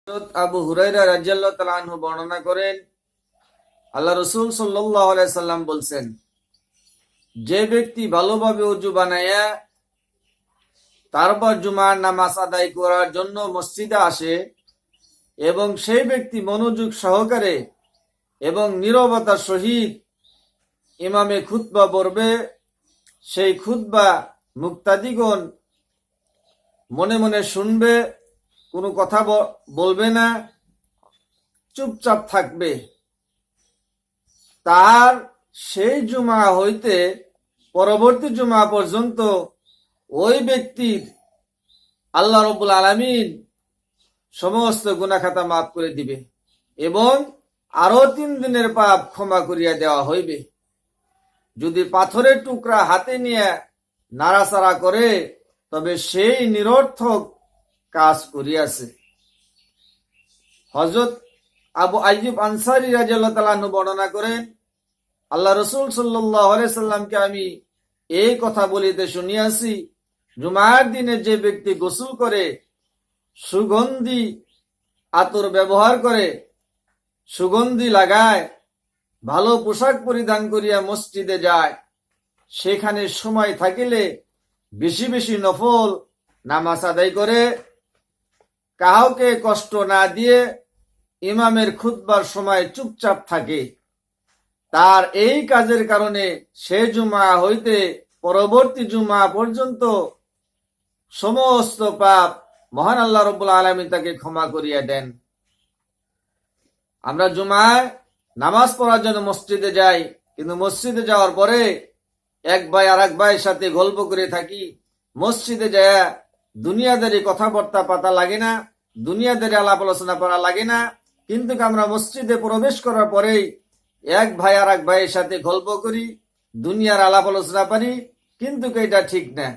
আবু হুরায়রা রাদিয়াল্লাহু তাআলা আনহু বর্ণনা করেন, আল্লাহ রাসূল সাল্লাল্লাহু আলাইহি সাল্লাম বলছেন, যে ব্যক্তি ভালোভাবে ওযু বানায়া তারপর জুমার নামাজ আদায় করার জন্য মসজিদে আসে এবং সেই ব্যক্তি মনোযোগ সহকারে এবং নীরবতার সহিত ইমামে খুতবা পড়বে, সেই খুতবা মুক্তাদিগণ মনে মনে শুনবে, কোনো কথা বলবে না, চুপচাপ থাকবে। তার সেই জুমা হইতে পরবর্তী জুমা পর্যন্ত ওই ব্যক্তির আল্লাহ রাব্বুল আলামিন সমস্ত গুনাহ খাতা মাফ করে দিবে এবং আরো 3 দিনের পাপ ক্ষমা করিয়া দেওয়া হইবে। যদি পাথরের টুকরা হাতে নিয়ে নাড়াচাড়া করে তবে সেই নিরর্থক কাজ করিয়াছে। হযরত আবু আইয়ুব আনসারী রাদিয়াল্লাহু তাআলা আনহু বর্ণনা করেন, আল্লাহ রাসূল সাল্লাল্লাহু আলাইহি সাল্লামকে আমি এই কথা বলিতে শুনিয়াছি, জুমার দিনে যে ব্যক্তি গোসল করে, সুগন্ধি আতর ব্যবহার করে, সুগন্ধি লাগায়, ভালো পোশাক পরিধান করিয়া মসজিদে যায়, সেখানে সময় থাকিলে বেশি বেশি নফল নামাজ আদায় করে, কাউকে কষ্ট না দিয়ে ইমামের খুতবার সময় চুপচাপ থাকে, তার এই কাজের কারণে সে জুমা হইতে পরবর্তী জুমা পর্যন্ত সমস্ত পাপ মহান আল্লাহ রাব্বুল আলামিন তাকে ক্ষমা করিয়া দেন। আমরা জুমায় নামাজ পড়ার জন্য মসজিদে যাই, কিন্তু মসজিদে যাওয়ার পরে এক ভাই আর এক ভাইয়ের সাথে গল্প করে থাকি। মসজিদে যায় দুনিয়াদারি কথাবার্তা পাতা লাগে না, দুনিয়াদারি আলাপ আলোচনা করা লাগে না, কিন্তু আমরা মসজিদে প্রবেশ করার পরেই এক ভাই আর এক ভাইয়ের সাথে গল্প করি, দুনিয়ার আলাপ আলোচনা পারি, কিন্তু এটা ঠিক না।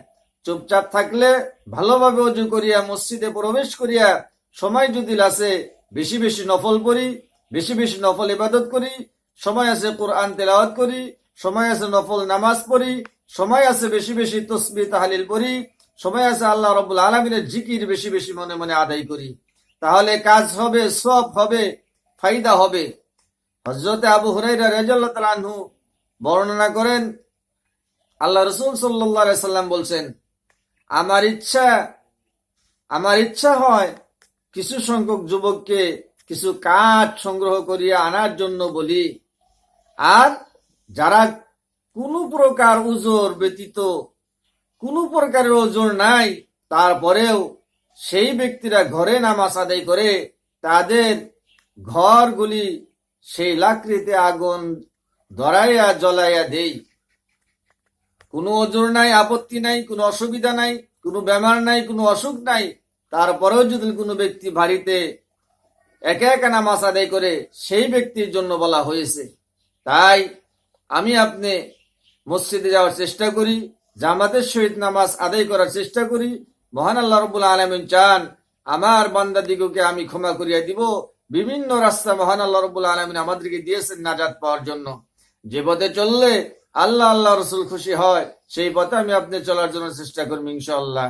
চুপচাপ থাকলে ভালোভাবে ওযু করিয়া মসজিদে প্রবেশ করিয়া সময় যদি আছে বেশি বেশি নফল পড়ি, বেশি বেশি নফল ইবাদত করি, সময় আছে কোরআন তেলাওয়াত করি, সময় আছে নফল নামাজ পড়ি, সময় আছে বেশি বেশি তাসবিহ তাহলিল পড়ি, সময় আছে আল্লাহ রাব্বুল আলামিনের জিকির বেশি বেশি মনে মনে আদায় করি, তাহলে কাজ হবে, সওয়াব হবে, ফায়দা হবে। হযরত আবু হুরায়রা রাদিয়াল্লাহু তাআলা আনহু বর্ণনা করেন, আল্লাহ রাসূল সাল্লাল্লাহু আলাইহি সাল্লাম বলছেন, আমার ইচ্ছা হয় কিছু সংখ্যক যুবককে কিছু কাঠ সংগ্রহ করিয়া আনার জন্য বলি, আর যারা কোনো প্রকার উজর ব্যতীত, কোনো প্রকারের ওজর নাই, তারপরেও সেই ব্যক্তিরা ঘরে নামাজ আদায় করে, তাদের ঘরগুলি সেই লাকড়িতে আগুন ধরাইয়া জ্বলাইয়া দেই। কোনো ওজর নাই, আপত্তি নাই, কোনো অসুবিধা নাই, কোনো বেমার নাই, কোনো অসুখ নাই, তারপরেও যদি কোনো ব্যক্তি বাড়িতে একা একা নামাজ আদায় করে, সেই ব্যক্তির জন্য বলা হয়েছে। তাই আমি আপনি মসজিদে যাওয়ার চেষ্টা করি, জামাতের সহিত নামাজ আদায় করার চেষ্টা করি। মহান আল্লাহ রাব্বুল আলামিন চান আমার বান্দাদিগকে আমি ক্ষমা করিয়া দিব। বিভিন্ন রাস্তা মহান আল্লাহ রাব্বুল আলামিন আমাদেরকে দিয়েছেন নাজাত পাওয়ার জন্য। যে পথে চললে আল্লাহ রাসূল খুশি হয়, সেই পথে আমি আপনি চলার জন্য চেষ্টা করব ইনশাআল্লাহ।